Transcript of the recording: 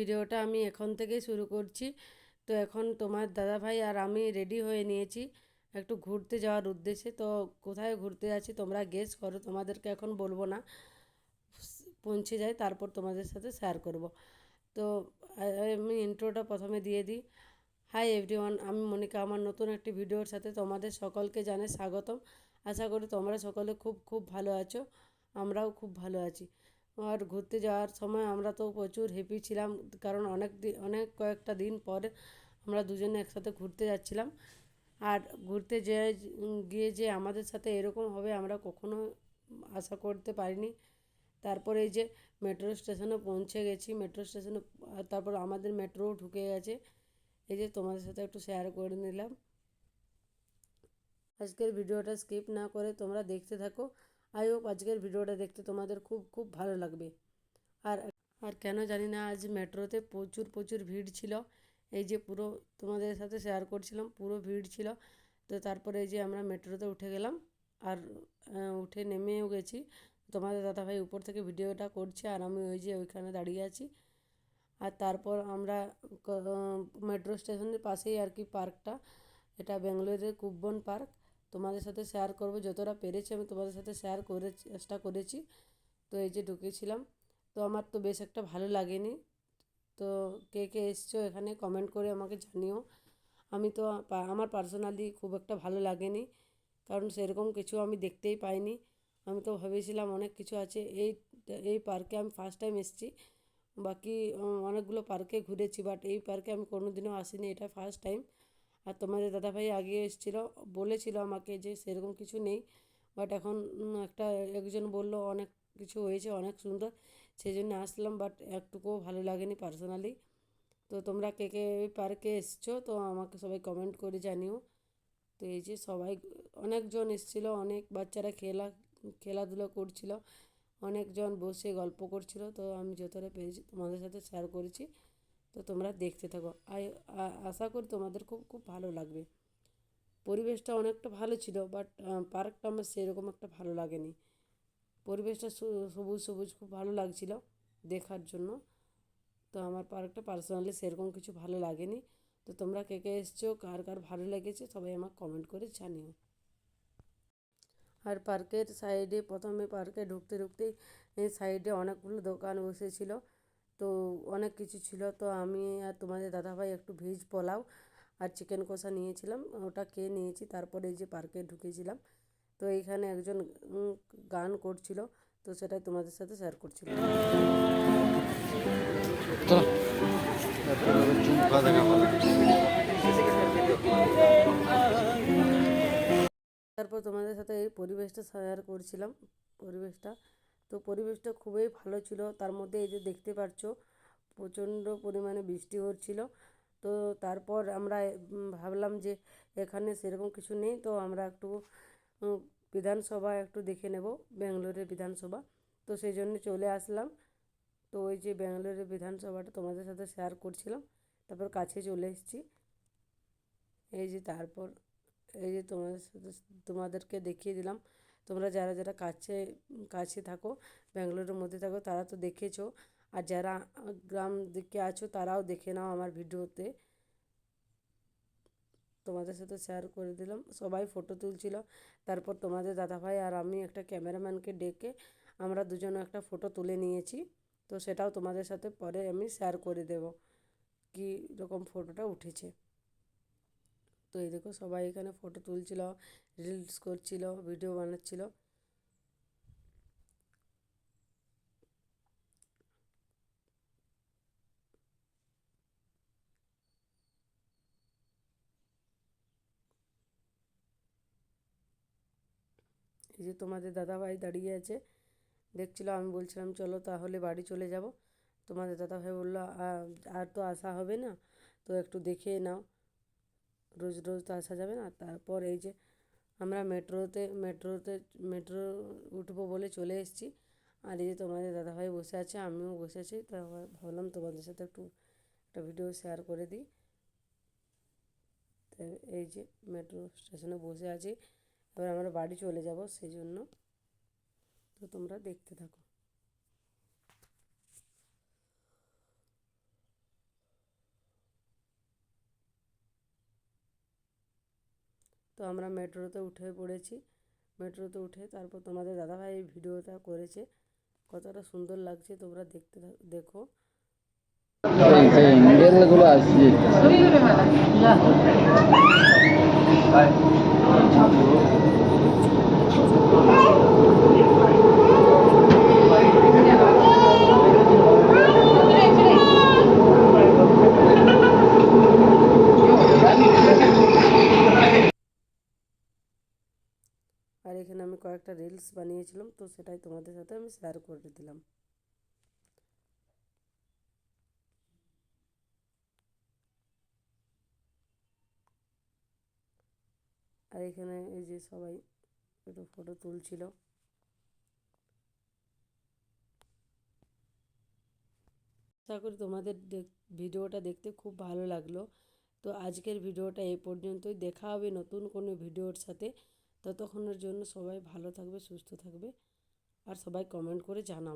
ভিডিওটা আমি এখন থেকেই শুরু করছি। তো এখন তোমার দাদাভাই আর আমি রেডি হয়ে নিয়েছি একটু ঘুরতে যাওয়ার উদ্দেশ্যে। তো কোথায় ঘুরতে যাচ্ছি তোমরা গেস করো, তোমাদেরকে এখন বলবো না, পৌঁছে যাই তারপর তোমাদের সাথে শেয়ার করব। তো আমি ইন্ট্রোটা প্রথমে দিয়ে দিই। হাই এভরিওয়ান, আমি মনিকা। আমার নতুন একটি ভিডিওর সাথে তোমাদের সকলকে জানাই স্বাগতম। আশা করি তোমরা সকলে খুব খুব ভালো আছো, আমরাও খুব ভালো আছি। আর ঘুরতে যাওয়ার সময় আমরা তো প্রচুর হ্যাপি ছিলাম, কারণ অনেক কয়েকটা দিন পরে আমরা দুজনে একসাথে ঘুরতে যাচ্ছিলাম। আর ঘুরতে গিয়ে যে আমাদের সাথে এরকম হবে আমরা কখনো আশা করতে পারিনি। তারপরে এই যে মেট্রো স্টেশনে পৌঁছে গেছি, মেট্রো স্টেশনে তারপর আমাদের মেট্রোও ঢুকে গেছে। এই যে তোমাদের সাথে একটু শেয়ার করে নিলাম। আজকের ভিডিওটা স্কিপ না করে তোমরা দেখতে থাকো। আই হোপ আজকের ভিডিওটা দেখতে তোমাদের খুব খুব ভালো লাগবে। আর আর কেন জানি না আজ মেট্রোতে প্রচুর প্রচুর ভিড় ছিল। এই যে পুরো তোমাদের সাথে শেয়ার করছিলাম, পুরো ভিড় ছিল। তো তারপরে এই যে আমরা মেট্রোতে উঠে গেলাম আর উঠে নেমেও গেছি। তোমাদের দাদাভাই উপর থেকে ভিডিওটা করছে আর আমি ওই যে ওইখানে দাঁড়িয়ে আছি। আর তারপর আমরা মেট্রো স্টেশনের পাশেই আর কি পার্কটা, এটা ব্যাঙ্গালোরের কুব্বন পার্ক। তোমাদের সাথে শেয়ার করব, যতটা পেরেছি আমি তোমাদের সাথে শেয়ার করে চেষ্টা করেছি। তো এই যে ঢুকেছিলাম, তো আমার তো বেশ একটা ভালো লাগেনি। তো কে কে এসছো এখানে কমেন্ট করে আমাকে জানিও। আমি তো আমার পার্সোনালি খুব একটা ভালো লাগেনি, কারণ সেরকম কিছু আমি দেখতেই পাইনি। আমি তো ভেবেছিলাম অনেক কিছু আছে। এই পার্কে আমি ফার্স্ট টাইম এসেছি, বাকি অনেকগুলো পার্কে ঘুরেছি, বাট এই পার্কে আমি কোনো দিনও আসিনি, এটা ফার্স্ট টাইম। আর তোমাদের দাদাভাই আগে এসেছিলো, বলেছিল আমাকে যে সেরকম কিছু নেই, বাট এখন একজন বলল অনেক কিছু হয়েছে, অনেক সুন্দর, সেই জন্য আসলাম। বাট একটুকুও ভালো লাগেনি পার্সোনালি। তো তোমরা কে কে ওই পার্কে এসছো তো আমাকে সবাই কমেন্ট করে জানিও। তো এই যে সবাই অনেকজন এসেছিলো, অনেক বাচ্চারা খেলাধুলো করছিল, অনেকজন বসে গল্প করছিল। তো আমি যতটা পেরেছি তোমাদের সাথে শেয়ার করেছি। তো তোমরা দেখতে থাকো। আশা করি তোমাদের খুব খুব ভালো লাগবে। পরিবেশটা অনেকটা ভালো ছিল, বাট পার্কটা আমার সেরকম একটা ভালো লাগেনি। পরিবেশটা সবুজ সবুজ খুব ভালো লাগছিল দেখার জন্য। তো আমার পার্কটা পার্সোনালি সেরকম কিছু ভালো লাগেনি। তো তোমরা কে কে এসছো, কার কার ভালো লেগেছে সবাই আমাকে কমেন্ট করে জানিও। আর পার্কের সাইডে প্রথমে পার্কে ঢুকতে ঢুকতেই এই সাইডে অনেকগুলো দোকান বসেছিল। তো অনেক কিছু ছিল। তো আমি আর তোমাদের দাদাভাই একটু ভেজ পোলাও আর চিকেন কষা নিয়েছিলাম, ওটা খেয়ে নিয়েছি। তারপরে এই যে পার্কে ঢুকেছিলাম, তো এইখানে একজন গান করছিল, তো সেটাই তোমাদের সাথে শেয়ার করছিলাম। তারপর তোমাদের সাথে এই পরিবেশটা শেয়ার করছিলাম, পরিবেশটা। তো পরিবেশটা খুবই ভালো ছিল। তার মধ্যে এই যে দেখতে পাচ্ছ প্রচণ্ড পরিমাণে বৃষ্টি হচ্ছিল। তো তারপর আমরা ভাবলাম যে এখানে সেরকম কিছু নেই, তো আমরা একটু বিধানসভা একটু দেখে নেব, ব্যাঙ্গালোরের বিধানসভা। তো সেই জন্য চলে আসলাম। তো ওই যে ব্যাঙ্গালোরের বিধানসভাটা তোমাদের সাথে শেয়ার করছিলাম। তারপর কাছে চলে এসেছি। এই যে তারপর এই যে তোমাদেরকে দেখিয়ে দিলাম। তোমরা যারা যারা কাছে কাছে থাকো, ব্যাঙ্গালোরের মধ্যে থাকো, তারা তো দেখেছো। আর যারা গ্রাম দিকে আছো তারাও দেখে নাও আমার ভিডিওতে। তোমাদের সাথে শেয়ার করে দিলাম। সবাই ফটো তুলছিল। তারপর তোমাদের দাদাভাই আর আমি একটা ক্যামেরাম্যানকে ডেকে আমরা দুজনে একটা ফটো তুলে নিয়েছি। তো সেটাও তোমাদের সাথে পরে আমি শেয়ার করে দেব কী রকম ফটোটা উঠেছে। তো এই দেখো সবাই এখানে ফটো তুলছিল, রিলস করছিল, ভিডিও বানাচ্ছিল। এই যে তোমাদের দাদাভাই দাঁড়িয়ে আছে দেখছিল, আমি বলছিলাম চলো তাহলে বাড়ি চলে যাব। তোমাদের দাদাভাই বললো আর তো আসা হবে না, তো একটু দেখে নাও, রোজ রোজ তো আসা যাবে না। তারপর এই যে আমরা মেট্রো উঠবো বলে চলে এসেছি। আর এই যে তোমাদের দাদাভাই বসে আছে, আমিও বসে আছি। তা ভাবলাম তোমাদের সাথে একটু একটা ভিডিও শেয়ার করে দিই। তো এই যে মেট্রো স্টেশনে বসে আছি, এবার আমরা বাড়ি চলে যাব সেই জন্য। তো তোমরা দেখতে থাকো। তো আমরা মেট্রোতে উঠে পড়েছি। মেট্রোতে উঠে তারপর তোমাদের দাদাভাই এই ভিডিওটা করেছে, কতটা সুন্দর লাগছে তোমরা দেখো। ইন্ডিয়ানগুলো আসছে। দেখো কত কিছু আছে এখানে, কত সুন্দর লাগছে। আর এখানে আমি কয়েকটা রিলস বানিয়েছিলাম, তো সেটাই তোমাদের সাথে আমি শেয়ার করে দিলাম। আর এখানে এই যে সবাই একটু ফটো তুলছিল। আশা করি তোমাদের ভিডিওটা দেখতে খুব ভালো লাগলো। তো আজকের ভিডিওটা এই পর্যন্তই, দেখা হবে নতুন কোনো ভিডিওর সাথে। ততক্ষণের জন্য সবাই ভালো থাকবে, সুস্থ থাকবে, আর সবাই কমেন্ট করে জানাবে।